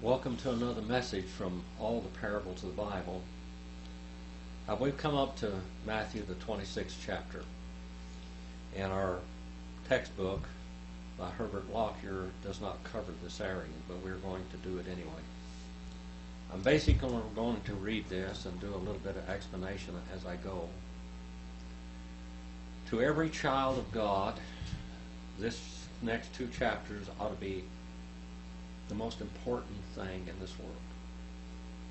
Welcome to another message from all the parables of the Bible. We've come up to Matthew, the 26th chapter. And our textbook by Herbert Lockyer does not cover this area, but we're going to do it anyway. I'm basically going to read this and do a little bit of explanation as I go. To every child of God, this next two chapters ought to be the most important thing in this world,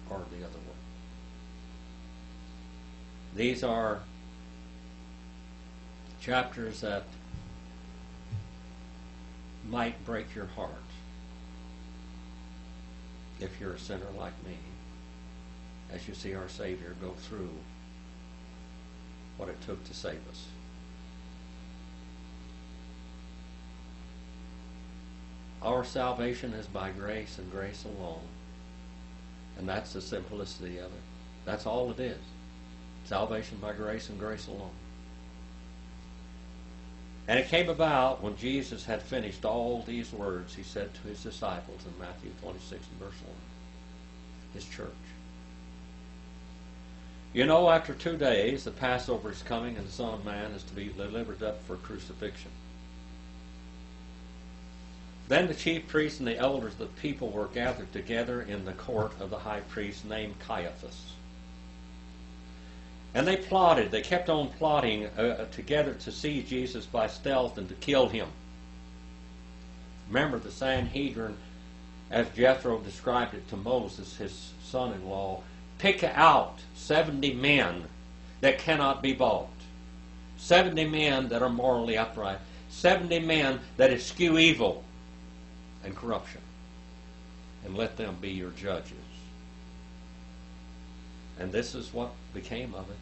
or the other world. These are chapters that might break your heart if you're a sinner like me, as you see our Savior go through what it took to save us. Our salvation is by grace and grace alone. And that's the simplicity of it. That's all it is. Salvation by grace and grace alone. And it came about when Jesus had finished all these words, he said to his disciples in Matthew 26 and verse 1, his church. You know, after 2 days, the Passover is coming and the Son of Man is to be delivered up for crucifixion. Then the chief priests and the elders of the people were gathered together in the court of the high priest named Caiaphas. And they kept on plotting together to seize Jesus by stealth and to kill him. Remember the Sanhedrin, as Jethro described it to Moses, his son-in-law, pick out 70 men that cannot be bought. 70 men that are morally upright. 70 men that eschew evil and corruption, and let them be your judges. And this is what became of it.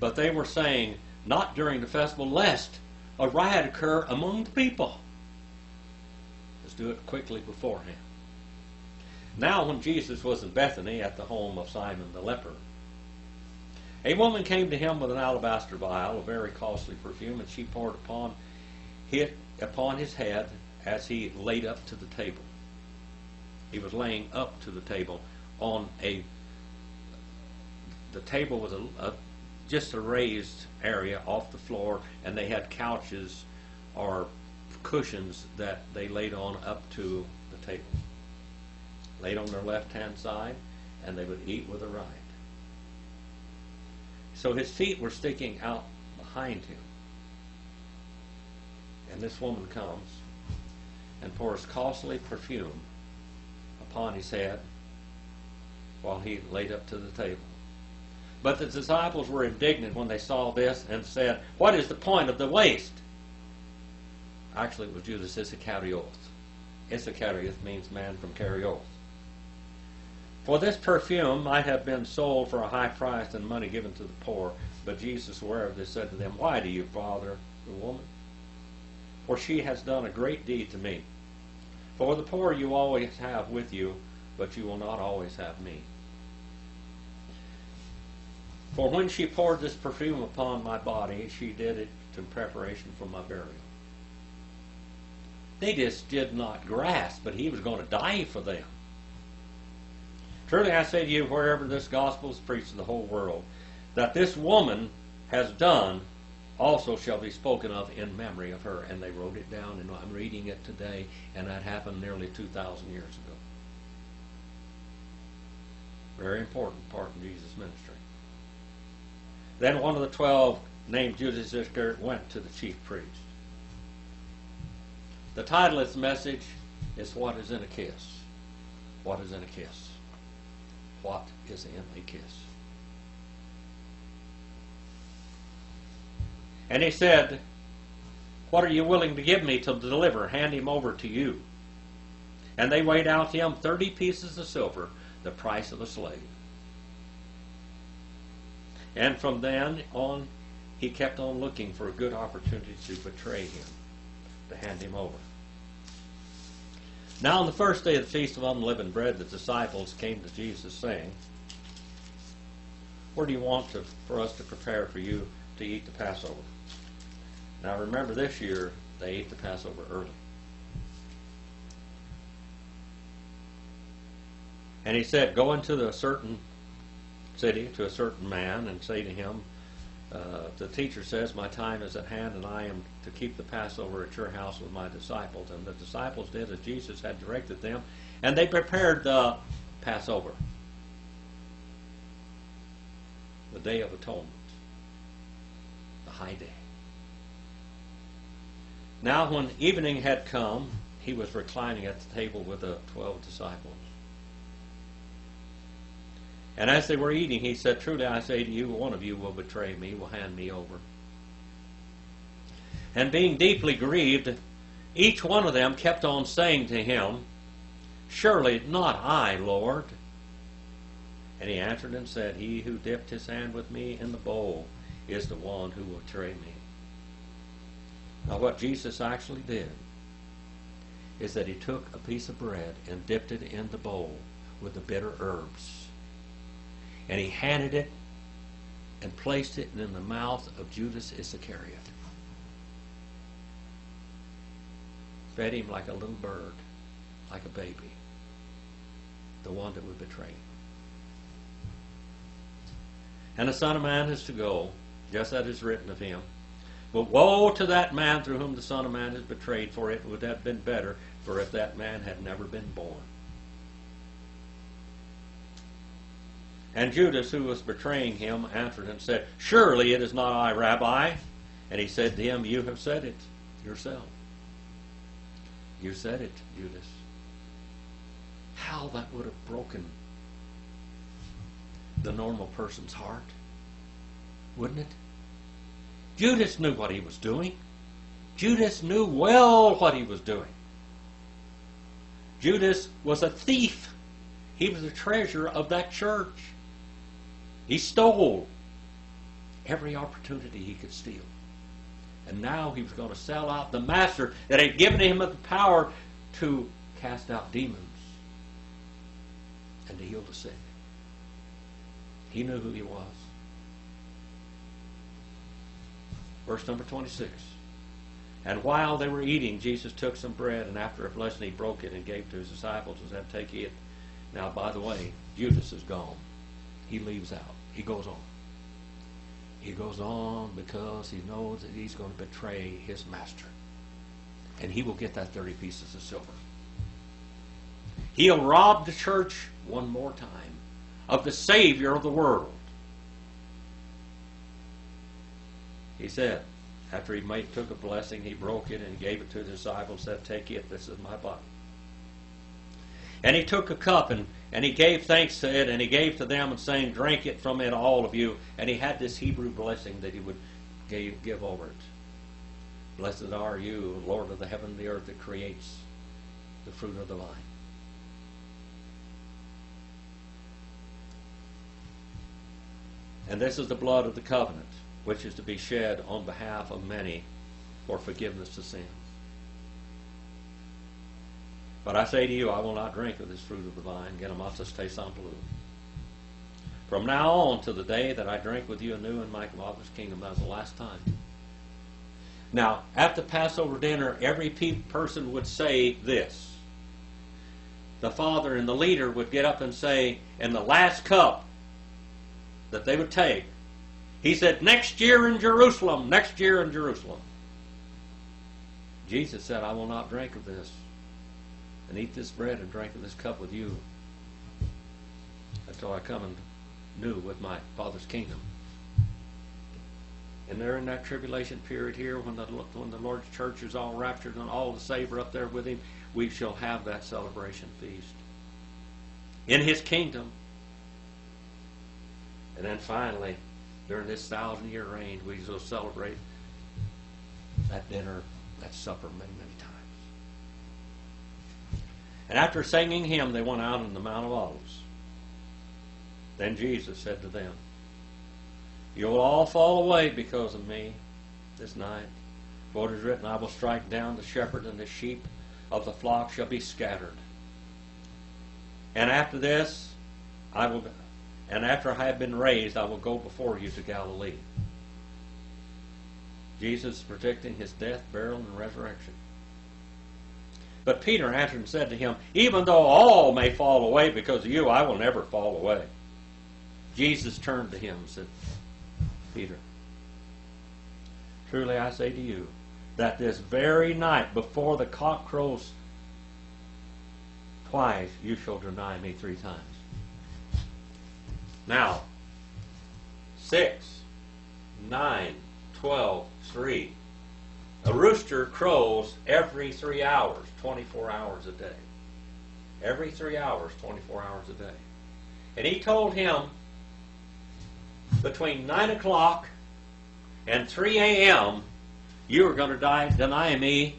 But they were saying, not during the festival, lest a riot occur among the people. Let's do it quickly beforehand. Now when Jesus was in Bethany at the home of Simon the leper, a woman came to him with an alabaster vial, a very costly perfume, and she poured upon his head as he laid up to the table. He was laying up to the table on the table was just a raised area off the floor, and they had couches or cushions that they laid on up to the table. Laid on their left-hand side, and they would eat with their right. So his feet were sticking out behind him. And this woman comes and pours costly perfume upon his head while he laid up to the table. But the disciples were indignant when they saw this and said, "What is the point of the waste?" Actually, it was Judas Iscariot. Iscariot means man from Carioth. For this perfume might have been sold for a high price and money given to the poor. But Jesus, aware of this, said to them, "Why do you bother the woman? For she has done a great deed to me. For the poor you always have with you, but you will not always have me. For when she poured this perfume upon my body, she did it in preparation for my burial." They just did not grasp, but he was going to die for them. Truly I say to you, wherever this gospel is preached to the whole world, that this woman has done also shall be spoken of in memory of her. And they wrote it down, and I'm reading it today, and that happened nearly 2,000 years ago. Very important part in Jesus' ministry. Then one of the 12, named Judas Iscariot, went to the chief priest. The title of this message is "What is in a Kiss?" What is in a kiss? What is in a kiss? And he said, "What are you willing to give me to deliver? Hand him over to you." And they weighed out to him 30 pieces of silver, the price of a slave. And from then on, he kept on looking for a good opportunity to betray him, to hand him over. Now on the first day of the Feast of Unleavened Bread, the disciples came to Jesus saying, "Where do you want for us to prepare for you to eat the Passover?" Now remember, this year they ate the Passover early. And he said, go into a certain city to a certain man and say to him, the teacher says, my time is at hand and I am to keep the Passover at your house with my disciples. And the disciples did as Jesus had directed them, and they prepared the Passover, the Day of Atonement, the high day. Now when evening had come, he was reclining at the table with the 12 disciples. And as they were eating, he said, truly I say to you, one of you will betray me, will hand me over. And being deeply grieved, each one of them kept on saying to him, surely not I, Lord. And he answered and said, he who dipped his hand with me in the bowl is the one who will betray me. Now what Jesus actually did is that he took a piece of bread and dipped it in the bowl with the bitter herbs. And he handed it and placed it in the mouth of Judas Iscariot. Fed him like a little bird, like a baby, the one that would betray him. And the Son of Man is to go, just as is written of him. But woe to that man through whom the Son of Man is betrayed, for it would have been better for if that man had never been born. And Judas, who was betraying him, answered and said, surely it is not I, Rabbi. And he said to him, you have said it yourself. You said it, Judas. How that would have broken the normal person's heart, wouldn't it? Judas knew what he was doing. Judas knew well what he was doing. Judas was a thief. He was the treasurer of that church. He stole every opportunity he could steal. And now he was going to sell out the master that had given him the power to cast out demons and to heal the sick. He knew who he was. Verse number 26. And while they were eating, Jesus took some bread, and after a blessing he broke it and gave to his disciples and said, take it. Now, by the way, Judas is gone. He leaves out. He goes on. He goes on because he knows that he's going to betray his master. And he will get that 30 pieces of silver. He'll rob the church one more time of the Savior of the world. He said, after he took a blessing, he broke it and gave it to the disciples, said, take it, this is my body. And he took a cup and he gave thanks to it, and he gave to them, and saying, drink it from it, all of you. And he had this Hebrew blessing that he would give over it. Blessed are you, Lord of the heaven and the earth, that creates the fruit of the vine. And this is the blood of the covenant, which is to be shed on behalf of many for forgiveness of sins. But I say to you, I will not drink of this fruit of the vine, genomatos te samplu. From now on to the day that I drink with you anew in my Father's kingdom. That was the last time. Now, at the Passover dinner, every person would say this. The father and the leader would get up and say, in the last cup that they would take, he said, next year in Jerusalem, next year in Jerusalem. Jesus said, I will not drink of this and eat this bread and drink of this cup with you until I come and new with my Father's kingdom. And they're in that tribulation period here, when the Lord's church is all raptured and all the saved are up there with him, we shall have that celebration feast in his kingdom. And then finally, during this 1,000-year reign, we shall celebrate that dinner, that supper many, many times. And after singing hymn, they went out on the Mount of Olives. Then Jesus said to them, you will all fall away because of me this night. For it is written, I will strike down the shepherd, and the sheep of the flock shall be scattered. And after this, and after I have been raised, I will go before you to Galilee. Jesus is predicting his death, burial, and resurrection. But Peter answered and said to him, even though all may fall away because of you, I will never fall away. Jesus turned to him and said, Peter, truly I say to you, that this very night before the cock crows twice, you shall deny me 3 times. Now, 6, 9, 12, 3. A rooster crows every 3 hours, 24 hours a day. Every 3 hours, 24 hours a day. And he told him between 9 o'clock and 3 a.m., you are going to deny me.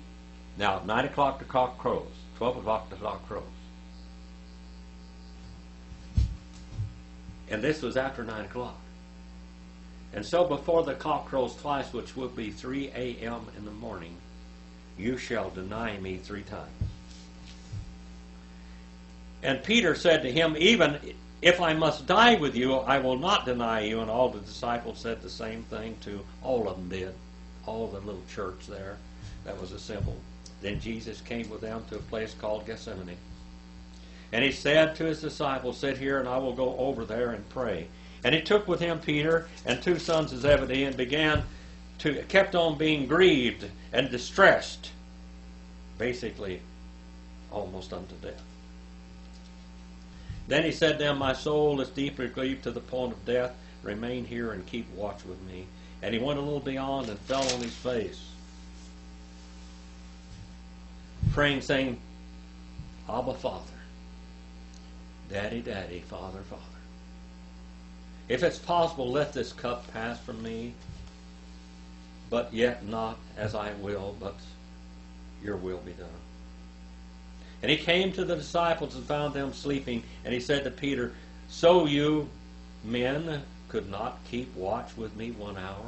Now, 9 o'clock the cock crows. 12 o'clock the cock crows. And this was after 9 o'clock. And so before the cock crows twice, which will be 3 a.m. in the morning, you shall deny me 3 times. And Peter said to him, even if I must die with you, I will not deny you. And all the disciples said the same thing to all of them did. All the little church there that was assembled. Then Jesus came with them to a place called Gethsemane. And he said to his disciples, sit here and I will go over there and pray. And he took with him Peter and 2 sons of Zebedee and kept on being grieved and distressed, basically almost unto death. Then he said to them, my soul is deeply grieved to the point of death. Remain here and keep watch with me. And he went a little beyond and fell on his face, praying, saying, Abba, Father, Daddy, Daddy, Father, Father. If it's possible, let this cup pass from me, but yet not as I will, but your will be done. And he came to the disciples and found them sleeping, and he said to Peter, so you men could not keep watch with me 1 hour?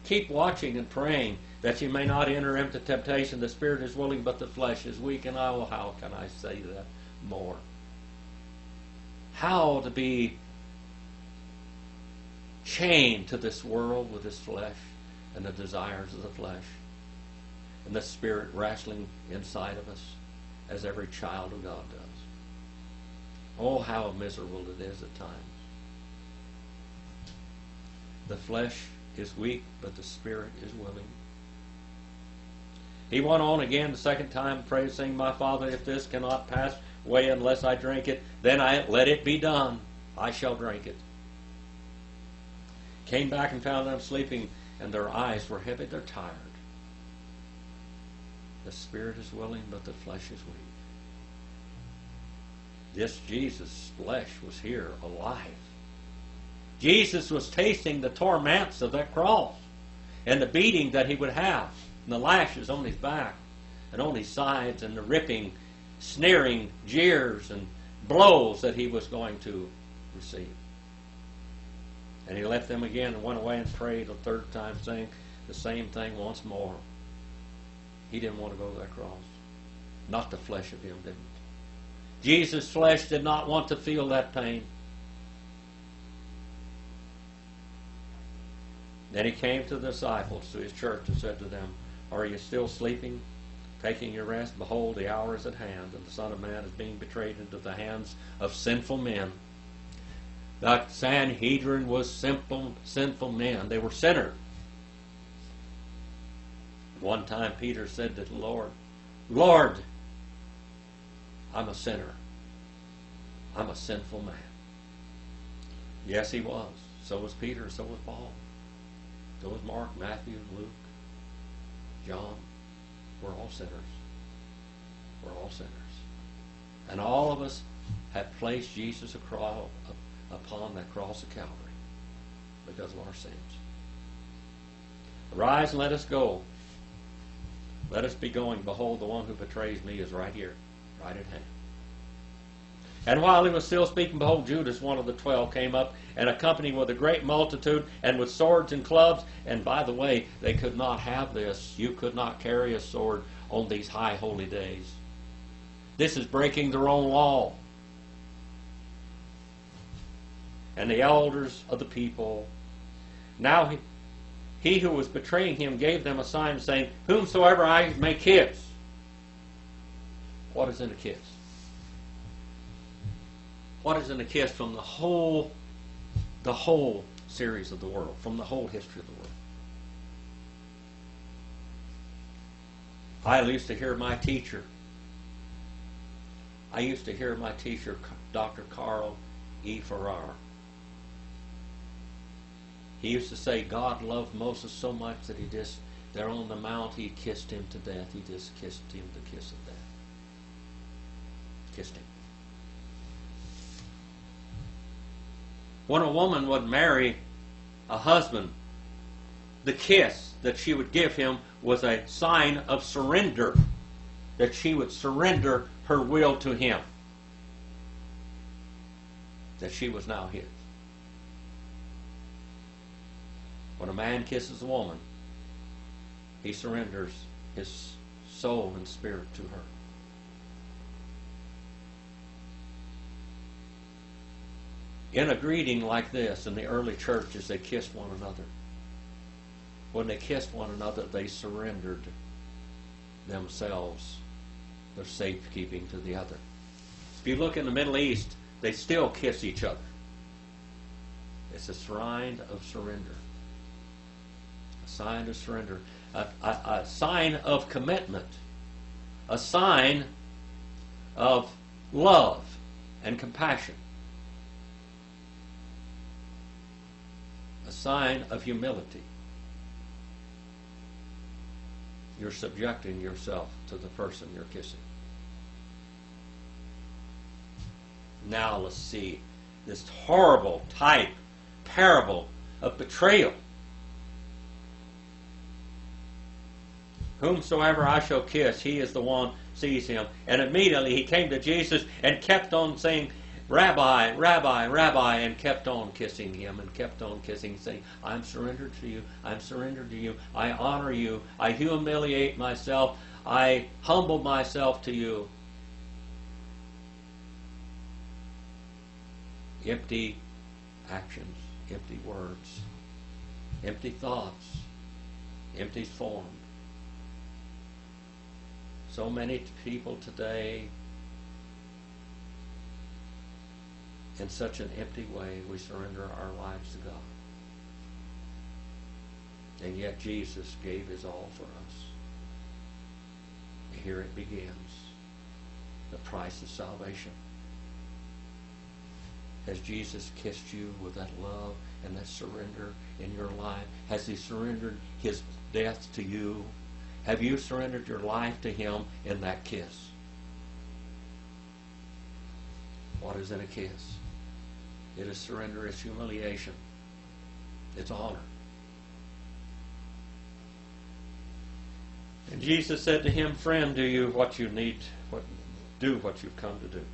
Keep watching and praying, that you may not enter into temptation. The spirit is willing, but the flesh is weak. And how can I say that more? How to be chained to this world with this flesh and the desires of the flesh and the spirit wrestling inside of us as every child of God does. Oh, how miserable it is at times. The flesh is weak, but the spirit is willing. He went on again the second time, praying, saying, my Father, if this cannot pass away unless I drink it, then let it be done. I shall drink it. Came back and found them sleeping, and their eyes were heavy. They're tired. The spirit is willing, but the flesh is weak. This Jesus' flesh was here alive. Jesus was tasting the torments of that cross and the beating that he would have, and the lashes on his back and on his sides, and the ripping, sneering jeers and blows that he was going to receive. And he left them again and went away and prayed a third time, saying the same thing once more. He didn't want to go to that cross. Not the flesh of him didn't. Jesus' flesh did not want to feel that pain. Then he came to the disciples, to his church, and said to them, are you still sleeping, taking your rest? Behold, the hour is at hand, and the Son of Man is being betrayed into the hands of sinful men. The Sanhedrin was sinful men. They were sinners. One time Peter said to the Lord, Lord, I'm a sinner. I'm a sinful man. Yes, he was. So was Peter, so was Paul. So was Mark, Matthew, Luke, John. We're all sinners. We're all sinners. And all of us have placed Jesus upon that cross of Calvary because of our sins. Arise and let us go. Let us be going. Behold, the one who betrays me is right here, right at hand. And while he was still speaking, behold, Judas, one of the 12, came up and accompanied with a great multitude and with swords and clubs. And by the way, they could not have this. You could not carry a sword on these high holy days. This is breaking their own law. And the elders of the people, now he who was betraying him gave them a sign saying, "Whomsoever I may kiss." What is in a kiss? What is in a kiss from the whole series of the world, from the whole history of the world? I used to hear my teacher, Dr. Carl E. Farrar. He used to say God loved Moses so much that he just, there on the mount, he kissed him to death. He just kissed him the kiss of death. Kissed him. When a woman would marry a husband, the kiss that she would give him was a sign of surrender, that she would surrender her will to him, that she was now his. When a man kisses a woman, he surrenders his soul and spirit to her. In a greeting like this, in the early churches, they kissed one another. When they kissed one another, they surrendered themselves, their safekeeping to the other. If you look in the Middle East, they still kiss each other. It's a sign of surrender. A sign of surrender. A sign of commitment. A sign of love and compassion. A sign of humility. You're subjecting yourself to the person you're kissing. Now let's see this horrible type, parable of betrayal. Whomsoever I shall kiss, he is the one sees him. And immediately he came to Jesus and kept on saying, "Rabbi, Rabbi, Rabbi," and kept on kissing him and kept on kissing, saying, "I'm surrendered to you. I'm surrendered to you. I honor you. I humiliate myself. I humble myself to you." Empty actions, empty words, empty thoughts, empty form. So many people today, in such an empty way, we surrender our lives to God. And yet Jesus gave his all for us. Here it begins. The price of salvation. Has Jesus kissed you with that love and that surrender in your life? Has he surrendered his death to you? Have you surrendered your life to him in that kiss? What is in a kiss? It is surrender, it's humiliation, it's honor. And Jesus said to him, "Friend, do what you've come to do."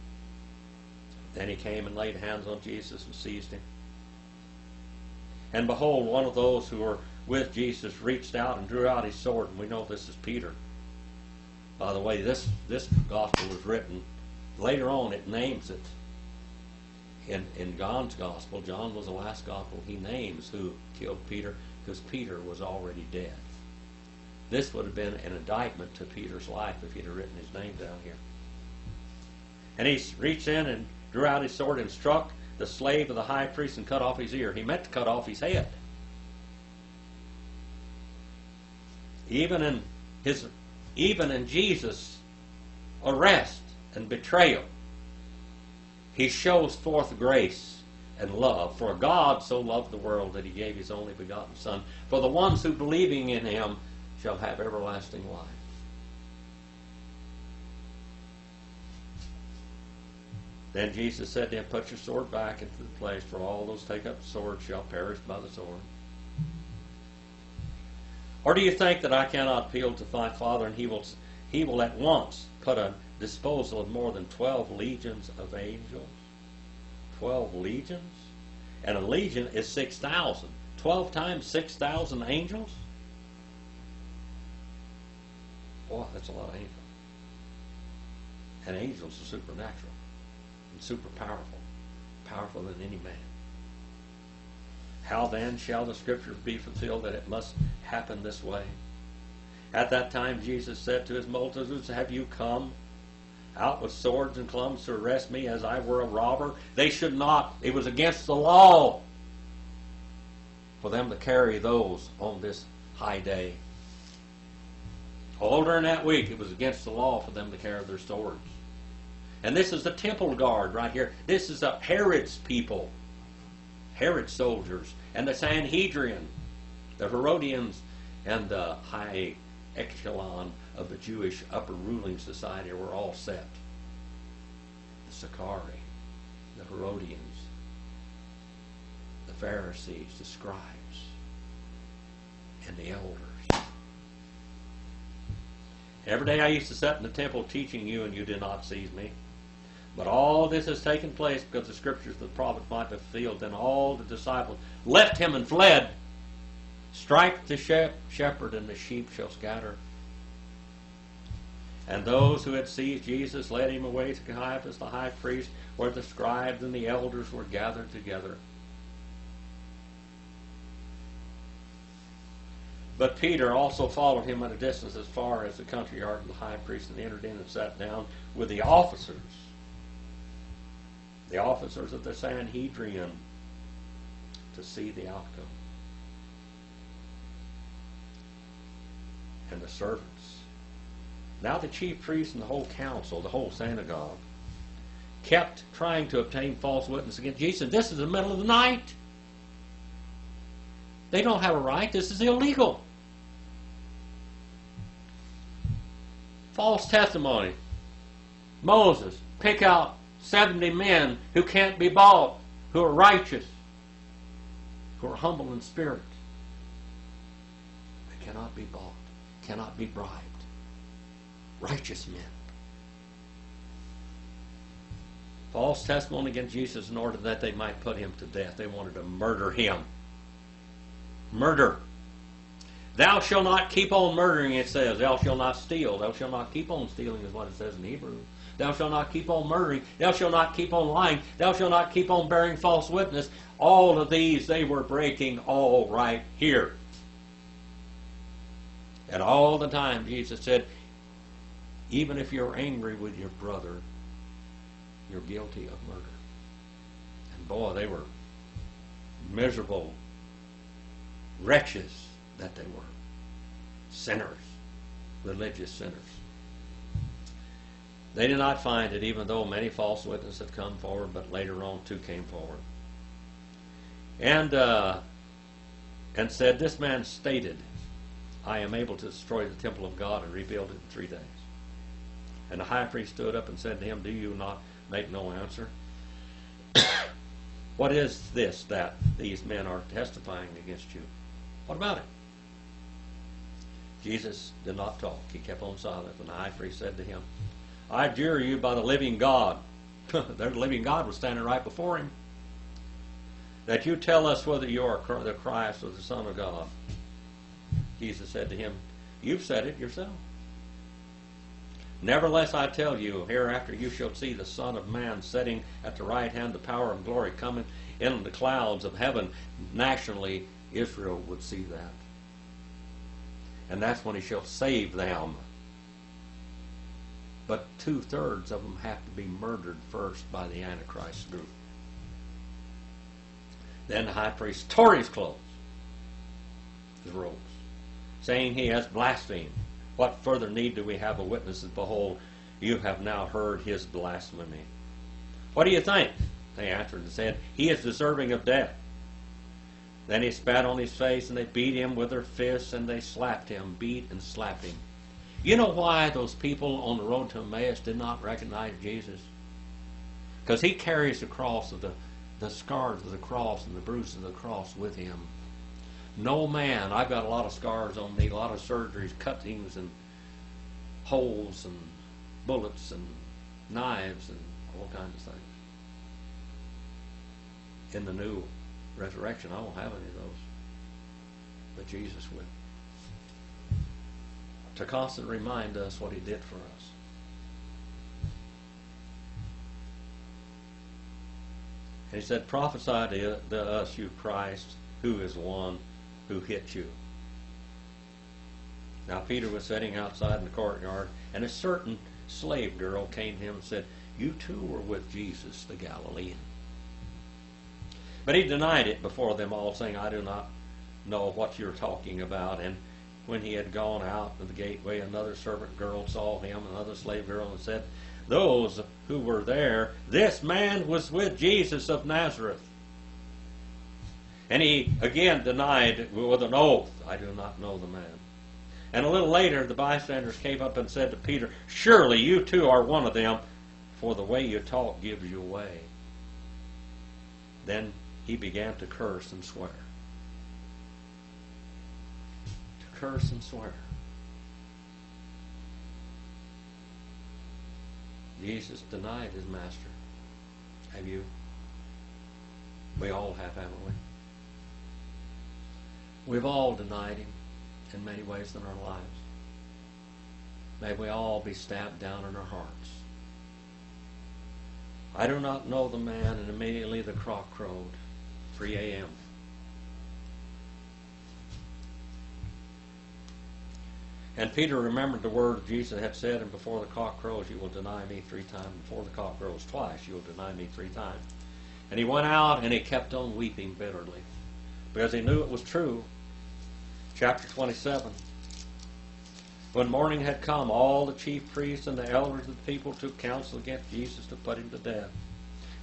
Then he came and laid hands on Jesus and seized him. And behold, one of those who were with Jesus reached out and drew out his sword, and we know this is Peter. By the way, this gospel was written later on. It names it. In John's gospel, John was the last gospel, he names who killed Peter because Peter was already dead. This would have been an indictment to Peter's life if he'd have written his name down here. And he reached in and drew out his sword and struck the slave of the high priest and cut off his ear. He meant to cut off his head. Even in Jesus' arrest and betrayal, he shows forth grace and love. For God so loved the world that he gave his only begotten Son. For the ones who believing in him shall have everlasting life. Then Jesus said to him, "Put your sword back into the place, for all those take up the sword shall perish by the sword. Or do you think that I cannot appeal to my Father, and he will at once put a disposal of more than 12 legions of angels?" 12 legions? And a legion is 6,000. 12 times 6,000 angels? Boy, that's a lot of angels. And angels are supernatural and super powerful. Powerful than any man. How then shall the scripture be fulfilled that it must happen this way? At that time Jesus said to his multitudes, have you come out with swords and clubs to arrest me as I were a robber? They should not. It was against the law for them to carry those on this high day. All during that week, it was against the law for them to carry their swords. And this is the temple guard right here. This is Herod's people, Herod's soldiers, and the Sanhedrin, the Herodians, and the high echelon of the Jewish upper ruling society were all set. The Sicarii, the Herodians, the Pharisees, the scribes, and the elders. Every day I used to sit in the temple teaching you, and you did not seize me. But all this has taken place because the scriptures of the prophet might be fulfilled. Then all the disciples left him and fled. Strike the shepherd, and the sheep shall scatter. And those who had seized Jesus led him away to Caiaphas the high priest, where the scribes and the elders were gathered together. But Peter also followed him at a distance as far as the country yard of the high priest, and entered in and sat down with the officers of the Sanhedrin, to see the outcome. And the servants. Now the chief priests and the whole council, the whole synagogue, kept trying to obtain false witness against Jesus. This is the middle of the night. They don't have a right. This is illegal. False testimony. Moses, pick out 70 men who can't be bought, who are righteous, who are humble in spirit. They cannot be bought, cannot be bribed. Righteous men. False testimony against Jesus in order that they might put him to death. They wanted to murder him. Murder. Thou shalt not keep on murdering, it says. Thou shalt not steal. Thou shalt not keep on stealing is what it says in Hebrew. Thou shalt not keep on murdering. Thou shalt not keep on lying. Thou shalt not keep on bearing false witness. All of these they were breaking all right here. And all the time Jesus said, even if you're angry with your brother, you're guilty of murder. And boy, they were miserable wretches that they were. Sinners. Religious sinners. They did not find it, even though many false witnesses had come forward, but later on two came forward. And said, this man stated, I am able to destroy the temple of God and rebuild it in 3 days. And the high priest stood up and said to him, do you not make no answer? What is this that these men are testifying against you? What about it? Jesus did not talk. He kept on silent. And the high priest said to him, I adjure you by the living God. The living God was standing right before him. That you tell us whether you are the Christ or the Son of God. Jesus said to him, you've said it yourself. Nevertheless, I tell you, hereafter you shall see the Son of Man sitting at the right hand, the power and glory coming in the clouds of heaven. Nationally, Israel would see that. And that's when he shall save them. But 2/3 of them have to be murdered first by the Antichrist group. Then the high priest tore his clothes, his robes, saying he has blasphemed. What further need do we have of witnesses? Behold, you have now heard his blasphemy. What do you think? They answered and said, he is deserving of death. Then he spat on his face, and they beat him with their fists, and they slapped him, beat and slapped him. You know why those people on the road to Emmaus did not recognize Jesus? Because he carries the cross of the scars of the cross and the bruises of the cross with him. No man, I've got a lot of scars on me, a lot of surgeries, cuttings and holes and bullets and knives and all kinds of things. In the new resurrection, I won't have any of those. But Jesus will. To constantly remind us what he did for us. And he said, prophesy to us, you Christ, who is the one who hit you. Now Peter was sitting outside in the courtyard, and a certain slave girl came to him and said, "You too were with Jesus the Galilean." But he denied it before them all, saying, "I do not know what you're talking about." And when he had gone out of the gateway, another servant girl saw him, another slave girl, and said, "Those who were there, this man was with Jesus of Nazareth." And he again denied with an oath, "I do not know the man." And a little later, the bystanders came up and said to Peter, "Surely you too are one of them, for the way you talk gives you away." Then he began to curse and swear. To curse and swear. Jesus denied his master. Have you? We all have, haven't we? We've all denied him in many ways in our lives. May we all be stabbed down in our hearts. I do not know the man, and immediately the cock crowed, 3 a.m. And Peter remembered the word Jesus had said, "And before the cock crows, you will deny me 3 times. Before the cock crows twice, you will deny me 3 times. And he went out and he kept on weeping bitterly, because he knew it was true. Chapter 27. When morning had come, all the chief priests and the elders of the people took counsel against Jesus to put him to death.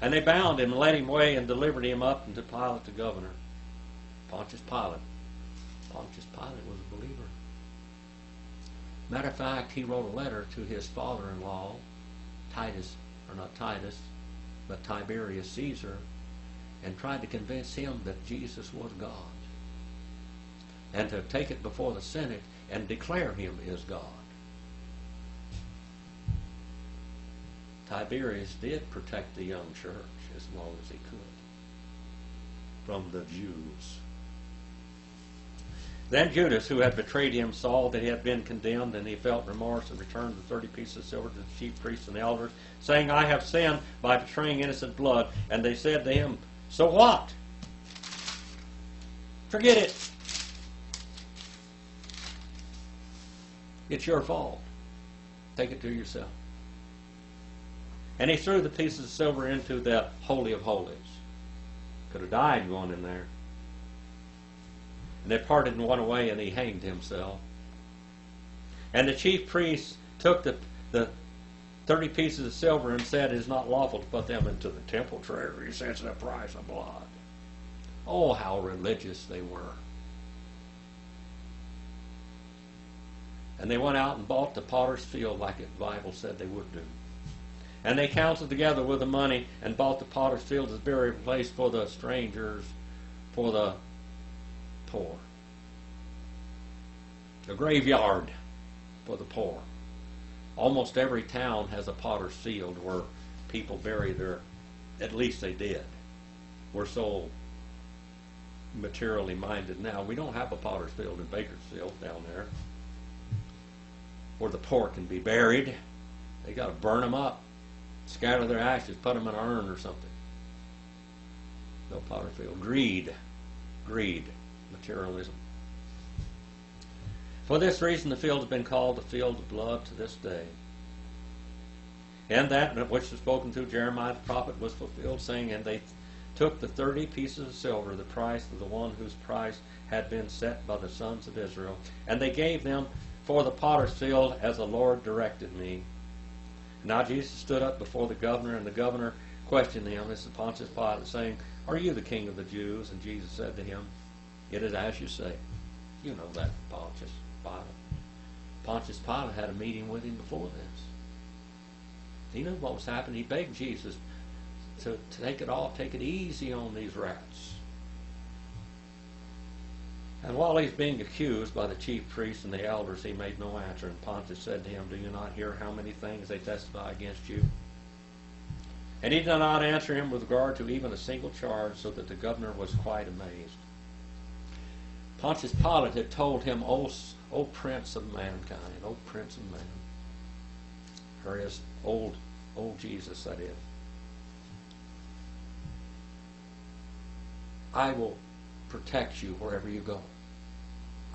And they bound him and led him away and delivered him up unto Pilate the governor. Pontius Pilate. Pontius Pilate was a believer. Matter of fact, he wrote a letter to his father-in-law, Titus, or not Titus, but Tiberius Caesar, and tried to convince him that Jesus was God, and to take it before the Senate and declare him as God. Tiberius did protect the young church as long as he could from the Jews. Then Judas, who had betrayed him, saw that he had been condemned, and he felt remorse and returned the 30 pieces of silver to the chief priests and the elders, saying, "I have sinned by betraying innocent blood." And they said to him, "So what? Forget it. It's your fault. Take it to yourself." And he threw the pieces of silver into the Holy of Holies. Could have died going in there. And they parted and went away, and he hanged himself. And the chief priests took the 30 pieces of silver and said, "It is not lawful to put them into the temple treasury, since the price of blood." Oh, how religious they were. And they went out and bought the potter's field like the Bible said they would do. And they counseled together with the money and bought the potter's field as a burial place for the strangers, for the poor. A graveyard for the poor. Almost every town has a potter's field where people bury their, at least they did. We're so materially minded now. We don't have a potter's field in Bakersfield down there where the poor can be buried. They got to burn them up, scatter their ashes, put them in an urn or something. No potter's field. Greed. Materialism. For this reason the field has been called the field of blood to this day. And that which was spoken through Jeremiah the prophet was fulfilled, saying, "And they took the 30 pieces of silver, the price of the one whose price had been set by the sons of Israel, and they gave them for the potter's field as the Lord directed me." Now Jesus stood up before the governor, and the governor questioned him, this is Pontius Pilate, saying, "Are you the king of the Jews?" And Jesus said to him, "It is as you say." You know that, Pontius Pilate. Pontius Pilate had a meeting with him before this. He knew what was happening. He begged Jesus to take it off, take it easy on these rats. And while he's being accused by the chief priests and the elders, he made no answer. And Pontius said to him, "Do you not hear how many things they testify against you?" And he did not answer him with regard to even a single charge, so that the governor was quite amazed. Pontius Pilate had told him, "O prince of mankind, O prince of man." Or his old Jesus, that is. "I will protect you wherever you go.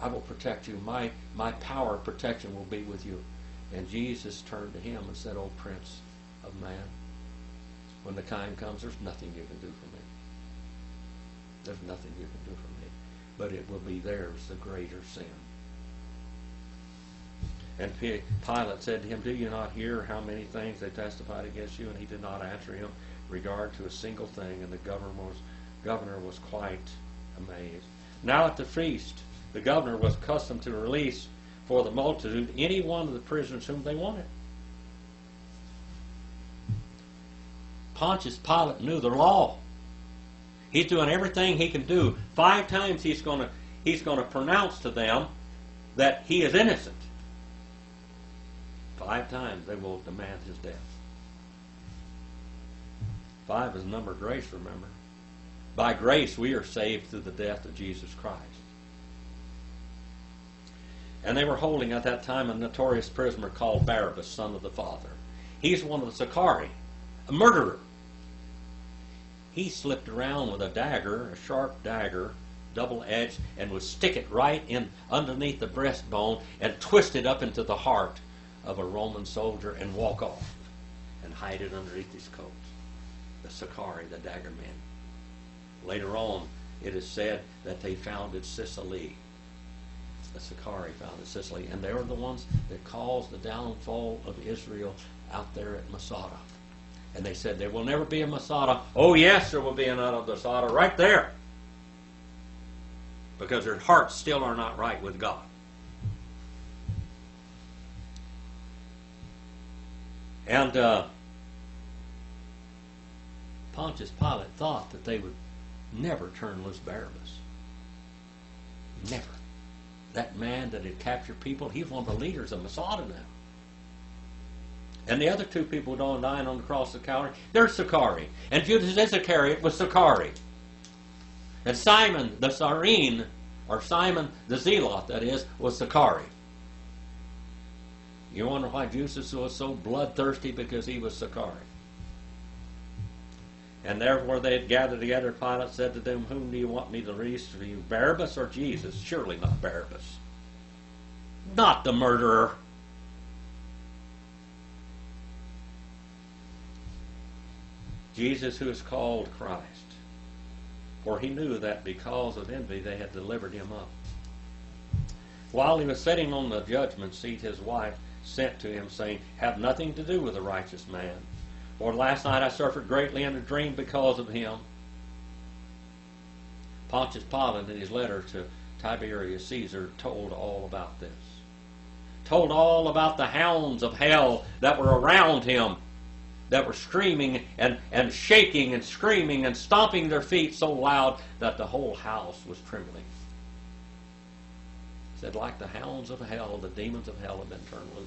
I will protect you. My power of protection will be with you. And Jesus turned to him and said, "O Prince of Man, when the time comes, there's nothing you can do for me. There's nothing you can do for me. But it will be theirs, the greater sin." And Pilate said to him, "Do you not hear how many things they testified against you?" And he did not answer him regard to a single thing. And the governor was quite amazed. Now at the feast, the governor was accustomed to release for the multitude any one of the prisoners whom they wanted. Pontius Pilate knew the law. He's doing everything he can do. 5 times he's going to pronounce to them that he is innocent. 5 times they will demand his death. 5 is the number of grace, remember. By grace we are saved through the death of Jesus Christ. And they were holding at that time a notorious prisoner called Barabbas, son of the Father. He's one of the Sicarii, a murderer. He slipped around with a dagger, a sharp dagger, double-edged, and would stick it right in underneath the breastbone and twist it up into the heart of a Roman soldier and walk off and hide it underneath his coat. The Sicarii, the dagger men. Later on, it is said that they founded Sicily. The Sicarii founded Sicily, and they were the ones that caused the downfall of Israel out there at Masada. And they said there will never be a Masada. Oh yes, there will be another Masada right there. Because their hearts still are not right with God. And Pontius Pilate thought that they would never turn loose Barabbas. Never. That man that had captured people, he's one of the leaders of Masada now. And the other 2 people who died on the cross of Calvary, they're Sicarii. And Judas Iscariot was Sicarii. And Simon the Cyrene, or Simon the Zealot, that is, was Sicarii. You wonder why Judas was so bloodthirsty? Because he was Sicarii. And therefore they had gathered together. Pilate said to them, "Whom do you want me to release for you, Barabbas or Jesus?" Surely not Barabbas. Not the murderer. Jesus, who is called Christ. For he knew that because of envy they had delivered him up. While he was sitting on the judgment seat, his wife sent to him, saying, "Have nothing to do with the righteous man. For last night I suffered greatly in a dream because of him." Pontius Pilate, in his letter to Tiberius Caesar, told all about this. Told all about the hounds of hell that were around him, that were screaming and shaking and screaming and stomping their feet so loud that the whole house was trembling. He said, like the hounds of hell, the demons of hell have been turned loose.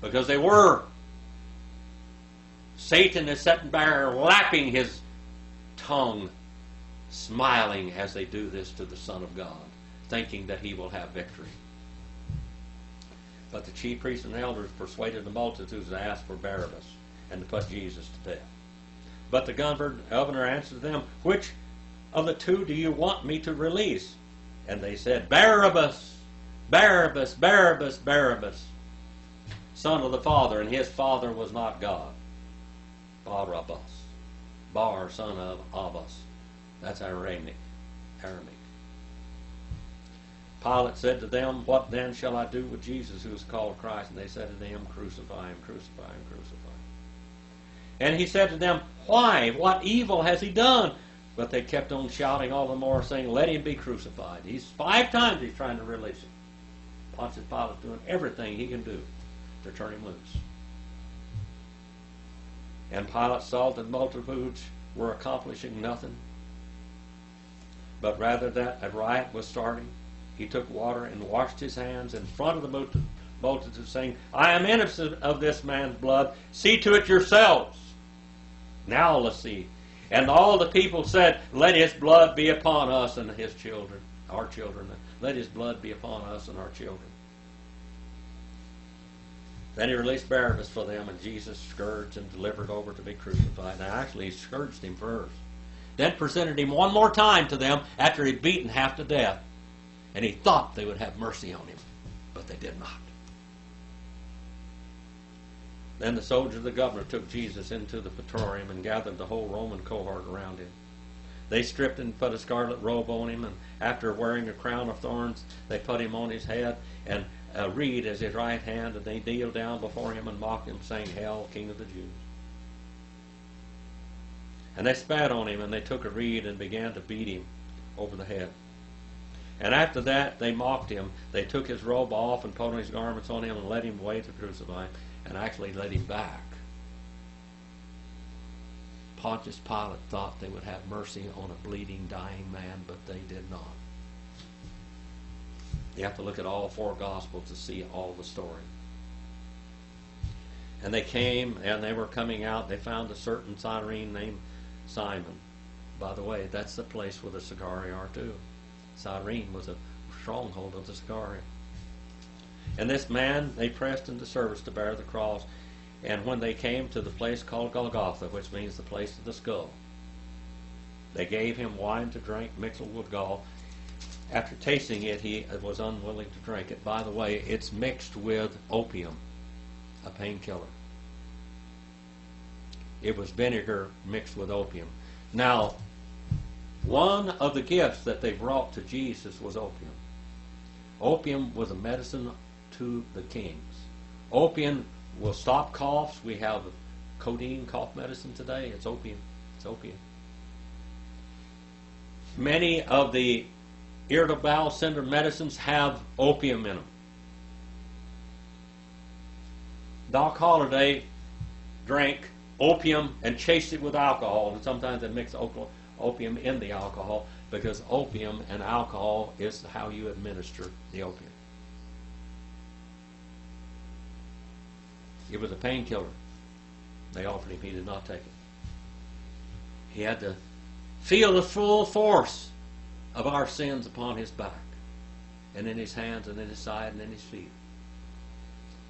Because they were. Satan is sitting there lapping his tongue, smiling as they do this to the Son of God, thinking that he will have victory. But the chief priests and elders persuaded the multitudes to ask for Barabbas and to put Jesus to death. But the governor answered them, "Which of the 2 do you want me to release?" And they said, "Barabbas, Barabbas, Barabbas, Barabbas, son of the Father." And his father was not God. Barabbas. Bar, son of Abbas. That's Aramaic. Pilate said to them, "What then shall I do with Jesus who is called Christ?" And they said to him, "Crucify him, crucify him, crucify him." And he said to them, "Why? What evil has he done?" But they kept on shouting all the more, saying, "Let him be crucified." 5 times he's trying to release him. Pontius Pilate doing everything he can do to turn him loose. And Pilate saw that the multitudes were accomplishing nothing, but rather that a riot was starting. He took water and washed his hands in front of the multitude, saying, "I am innocent of this man's blood. See to it yourselves." Now let's see. And all the people said, "Let his blood be upon us and his children, our children. Let his blood be upon us and our children." Then he released Barabbas for them, and Jesus scourged and delivered over to be crucified. Now actually he scourged him first. then presented him one more time to them after he'd beaten half to death. And he thought they would have mercy on him, but they did not. Then the soldiers of the governor took Jesus into the praetorium and gathered the whole Roman cohort around him. They stripped and put a scarlet robe on him, and after wearing a crown of thorns, they put him on his head and a reed as his right hand, and they kneeled down before him and mocked him, saying, "Hail, King of the Jews." And they spat on him, and they took a reed and began to beat him over the head. And after that, they mocked him. They took his robe off and put his garments on him and led him away to crucify him, and actually led him back. Pontius Pilate thought they would have mercy on a bleeding, dying man, but they did not. You have to look at all four Gospels to see all the story. And they came, and they were coming out. They found a certain Cyrene named Simon. By the way, that's the place where the Sicarii are too. Cyrene was a stronghold of the Sicarii. And this man they pressed into service to bear the cross. And when they came to the place called Golgotha, which means the place of the skull, they gave him wine to drink mixed with gall. After tasting it, he was unwilling to drink it. By the way, it's mixed with opium, a painkiller. It was vinegar mixed with opium. Now, one of the gifts that they brought to Jesus was opium. Opium was a medicine to the kings. Opium will stop coughs. We have codeine cough medicine today. It's opium. It's opium. Many of the irritable bowel syndrome medicines have opium in them. Doc Holliday drank opium and chased it with alcohol, and sometimes they mix opium in the alcohol, because opium and alcohol is how you administer the opium. It was a painkiller. They offered him. He did not take it. He had to feel the full force of our sins upon his back, and in his hands, and in his side, and in his feet.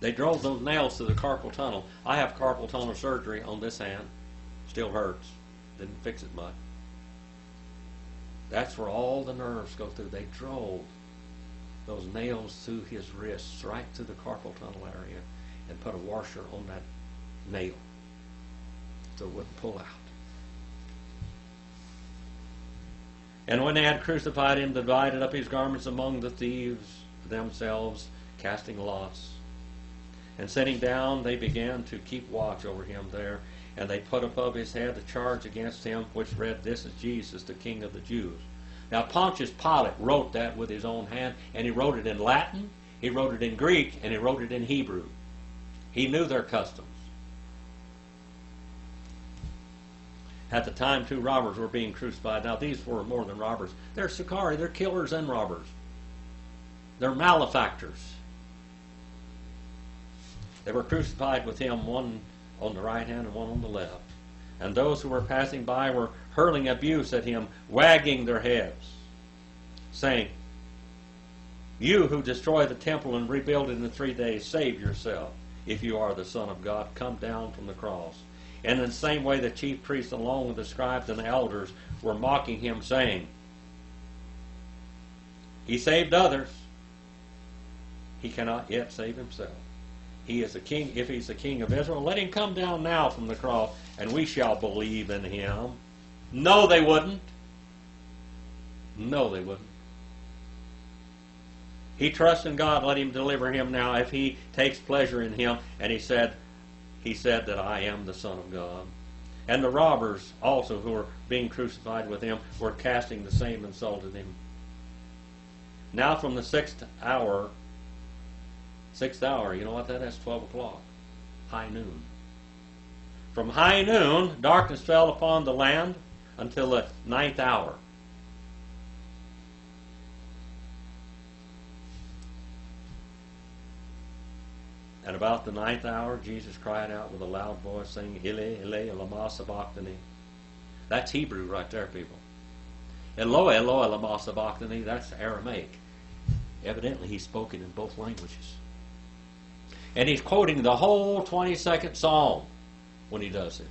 They drove those nails through the carpal tunnel. I have carpal tunnel surgery on this hand. Still hurts. Didn't fix it much. That's where all the nerves go through. They drove those nails through his wrists, right through the carpal tunnel area, and put a washer on that nail so it wouldn't pull out. And when they had crucified him, divided up his garments among the thieves themselves, casting lots. And sitting down, they began to keep watch over him there. And they put above his head the charge against him, which read, "This is Jesus, the King of the Jews." Now Pontius Pilate wrote that with his own hand, and he wrote it in Latin, he wrote it in Greek, and he wrote it in Hebrew. He knew their customs. At the time, 2 robbers were being crucified. Now these were more than robbers. They're Sicarii, they're killers and robbers. They're malefactors. They were crucified with him, one on the right hand and one on the left. And those who were passing by were hurling abuse at him, wagging their heads, saying, "You who destroy the temple and rebuild it in 3 days, save yourself. If you are the Son of God, come down from the cross." And in the same way the chief priests, along with the scribes and the elders, were mocking him, saying, "He saved others. He cannot yet save himself. He is the king. If he's the king of Israel, let him come down now from the cross, and we shall believe in him." No, they wouldn't. No, they wouldn't. He trusts in God. Let him deliver him now if he takes pleasure in him. And he said that I am the Son of God. And the robbers also who were being crucified with him were casting the same insult at him. Now from the sixth hour, you know what that is? 12 o'clock. High noon. From high noon, darkness fell upon the land until the 9th hour. At about the 9th hour, Jesus cried out with a loud voice, saying, "Eli, Eli, lama sabachthani." That's Hebrew right there, people. Eloi, Eloi, lama sabachthani, that's Aramaic. Evidently, he spoke it in both languages. And he's quoting the whole 22nd Psalm when he does this.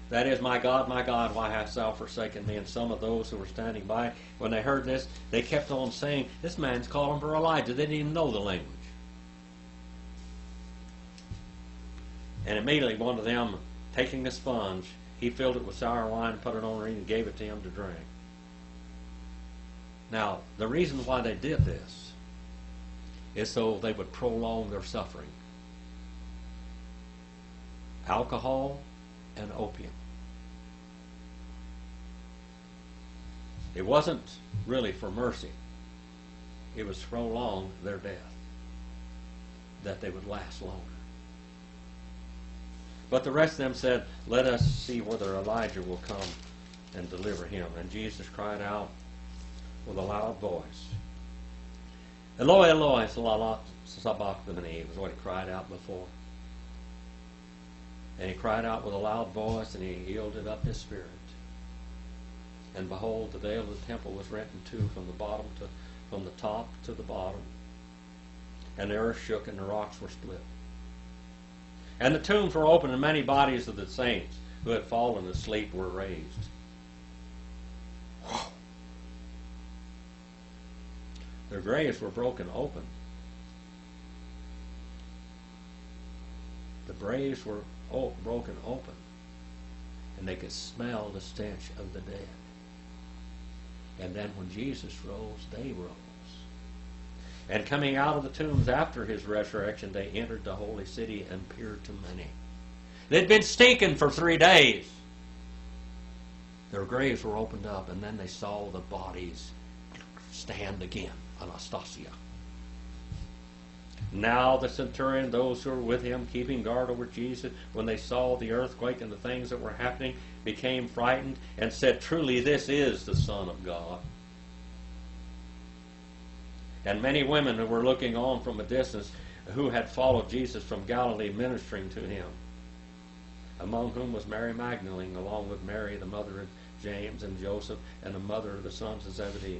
That is, my God, why hast thou forsaken me? And some of those who were standing by, when they heard this, they kept on saying, this man's calling for Elijah. They didn't even know the language. And immediately one of them, taking the sponge, he filled it with sour wine, put it on a reed, and gave it to him to drink. Now, the reason why they did this is so they would prolong their suffering. Alcohol and opium. It wasn't really for mercy. It was to prolong their death, that they would last longer. But the rest of them said, let us see whether Elijah will come and deliver him. And Jesus cried out with a loud voice, Eloi, Eloi, lama sabachthani, was what he cried out before. And he cried out with a loud voice, and he yielded up his spirit. And behold, the veil of the temple was rent in two from the top to the bottom. And the earth shook, and the rocks were split. And the tombs were opened, and many bodies of the saints who had fallen asleep were raised. Whoa. Their graves were broken open. The graves were broken open, and they could smell the stench of the dead. And then when Jesus rose, they rose. And coming out of the tombs after his resurrection, they entered the holy city and appeared to many. They'd been stinking for 3 days. Their graves were opened up, and then they saw the bodies stand again. Anastasia. Now the centurion, those who were with him, keeping guard over Jesus, when they saw the earthquake and the things that were happening, became frightened and said, truly this is the Son of God. And many women who were looking on from a distance, who had followed Jesus from Galilee, ministering to him, among whom was Mary Magdalene, along with Mary, the mother of James and Joseph, and the mother of the sons of Zebedee.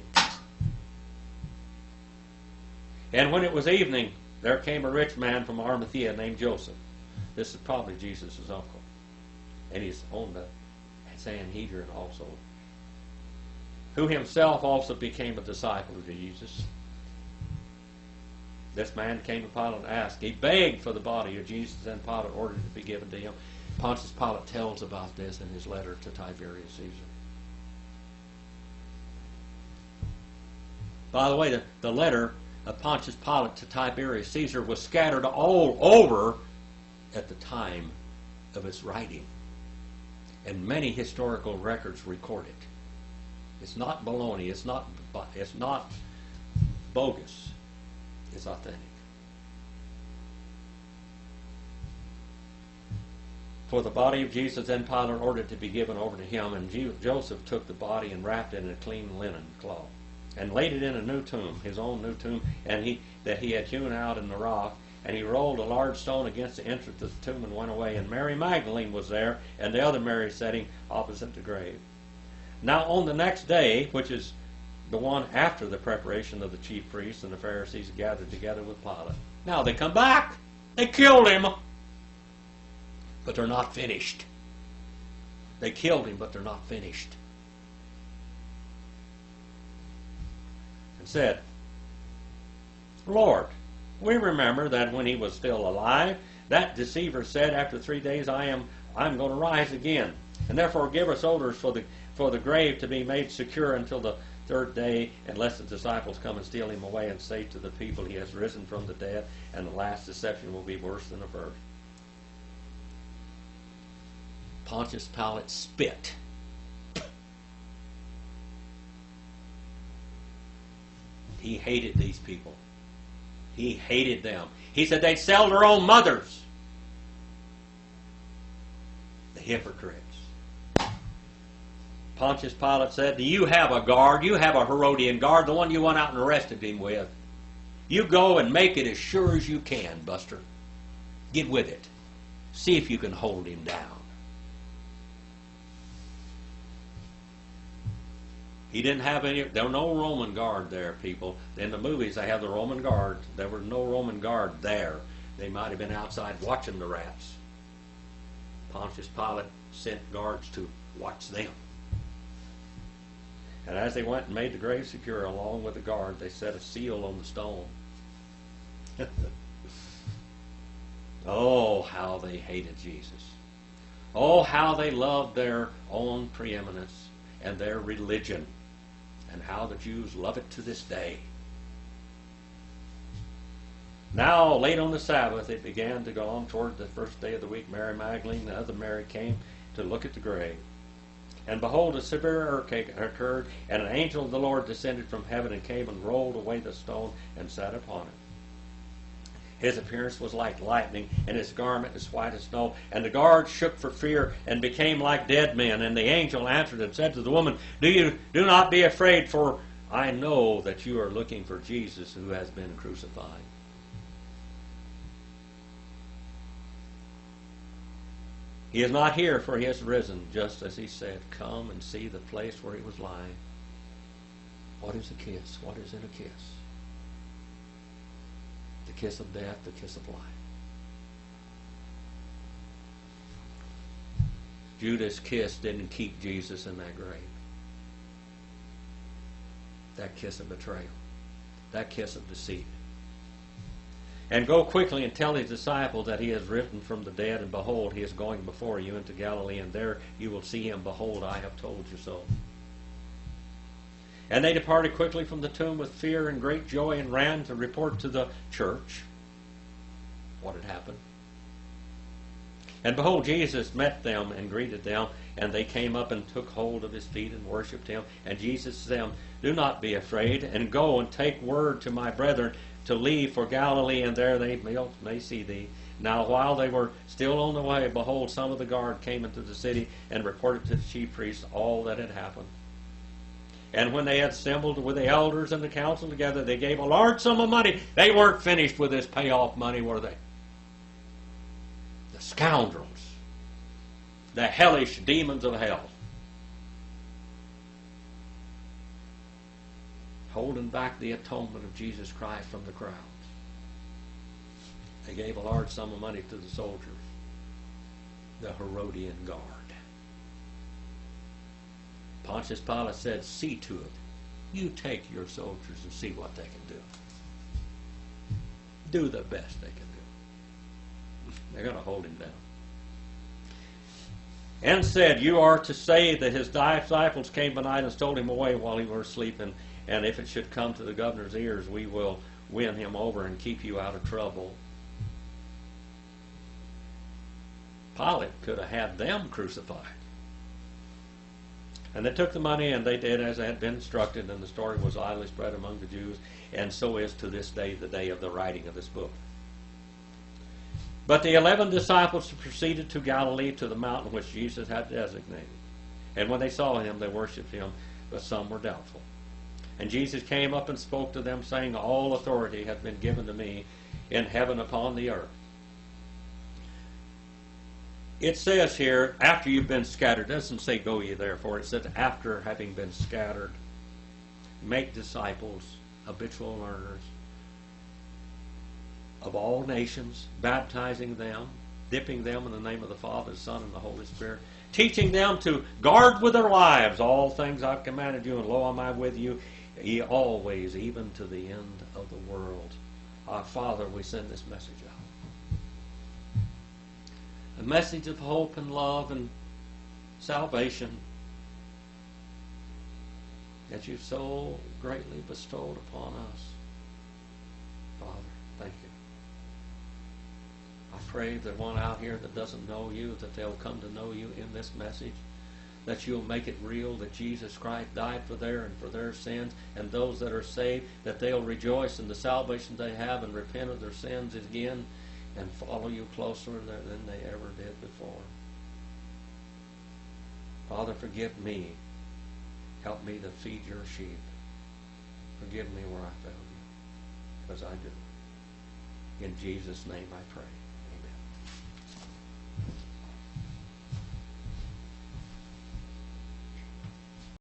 And when it was evening, there came a rich man from Arimathea named Joseph. This is probably Jesus' uncle. And he's on the Sanhedrin also. Who himself also became a disciple of Jesus. This man came to Pilate and asked. He begged for the body of Jesus, and Pilate ordered it to be given to him. Pontius Pilate tells about this in his letter to Tiberius Caesar. By the way, the letter of Pontius Pilate to Tiberius Caesar was scattered all over at the time of its writing. And many historical records record it. It's not baloney. It's not bogus. It's authentic. For the body of Jesus, then Pilate ordered to be given over to him, and Joseph took the body and wrapped it in a clean linen cloth, and laid it in a new tomb, his own new tomb, that he had hewn out in the rock. And he rolled a large stone against the entrance of the tomb and went away. And Mary Magdalene was there, and the other Mary sitting opposite the grave. Now on the next day, which is the one after the preparation of the chief priests and the Pharisees gathered together with Pilate. Now they come back. They killed him. But they're not finished. They killed him, but they're not finished. And said, Lord, we remember that when he was still alive, that deceiver said, after 3 days I'm going to rise again. And therefore give us orders for the grave to be made secure until the third day, unless the disciples come and steal him away and say to the people, he has risen from the dead, and the last deception will be worse than the first. Pontius Pilate spit. He hated these people. He hated them. He said they'd sell their own mothers. The hypocrites. Pontius Pilate said, do you have a guard? You have a Herodian guard, the one you went out and arrested him with. You go and make it as sure as you can, Buster. Get with it. See if you can hold him down. He didn't have any, there were no Roman guard there, people. In the movies, they have the Roman guard. There was no Roman guard there. They might have been outside watching the rats. Pontius Pilate sent guards to watch them. And as they went and made the grave secure, along with the guard, they set a seal on the stone. Oh, how they hated Jesus. Oh, how they loved their own preeminence and their religion, and how the Jews love it to this day. Now, late on the Sabbath, it began to go on toward the first day of the week. Mary Magdalene and the other Mary came to look at the grave. And behold, a severe earthquake occurred, and an angel of the Lord descended from heaven and came and rolled away the stone and sat upon it. His appearance was like lightning, and his garment as white as snow. And the guards shook for fear and became like dead men. And the angel answered and said to the woman, Do not be afraid, for I know that you are looking for Jesus who has been crucified. He is not here, for he has risen, just as he said. Come and see the place where he was lying. What is a kiss? What is in a kiss? The kiss of death, the kiss of life. Judas' kiss didn't keep Jesus in that grave. That kiss of betrayal. That kiss of deceit. And go quickly and tell his disciples that he has risen from the dead, and behold, he is going before you into Galilee, and there you will see him. Behold, I have told you so. And they departed quickly from the tomb with fear and great joy, and ran to report to the church what had happened. And behold, Jesus met them and greeted them, and they came up and took hold of his feet and worshipped him. And Jesus said to them, Do not be afraid, and go and take word to my brethren to leave for Galilee, and there they may see thee. Now while they were still on the way, behold, some of the guard came into the city and reported to the chief priests all that had happened. And when they had assembled with the elders and the council together, they gave a large sum of money. They weren't finished with this payoff money, were they? The scoundrels, the hellish demons of hell, holding back the atonement of Jesus Christ from the crowds. They gave a large sum of money to the soldiers, the Herodian guard. Pontius Pilate said, See to it. You take your soldiers and see what they can do. Do the best they can do. They're going to hold him down. And said, You are to say that his disciples came by night and stole him away while he was sleeping. And if it should come to the governor's ears, we will win him over and keep you out of trouble. Pilate could have had them crucified. And they took the money, and they did as they had been instructed, and the story was widely spread among the Jews, and so is to this day, the day of the writing of this book. But the 11 disciples proceeded to Galilee, to the mountain which Jesus had designated. And when they saw him, they worshipped him, but some were doubtful. And Jesus came up and spoke to them, saying, All authority hath been given to me in heaven upon the earth. It says here, after you've been scattered. It doesn't say go ye therefore. It says after having been scattered, make disciples, habitual learners of all nations, baptizing them, dipping them in the name of the Father, the Son, and the Holy Spirit, teaching them to guard with their lives all things I've commanded you, and lo, am I with you ye always, even to the end of the world. Our Father, we send this message out. A message of hope and love and salvation that you've so greatly bestowed upon us. Father, thank you. I pray that one out here that doesn't know you, that they'll come to know you in this message, that you'll make it real, that Jesus Christ died for their sins, and those that are saved, that they'll rejoice in the salvation they have and repent of their sins again and follow you closer than they ever did before. Father, forgive me. Help me to feed your sheep. Forgive me where I failed you, because I do. In Jesus' name I pray.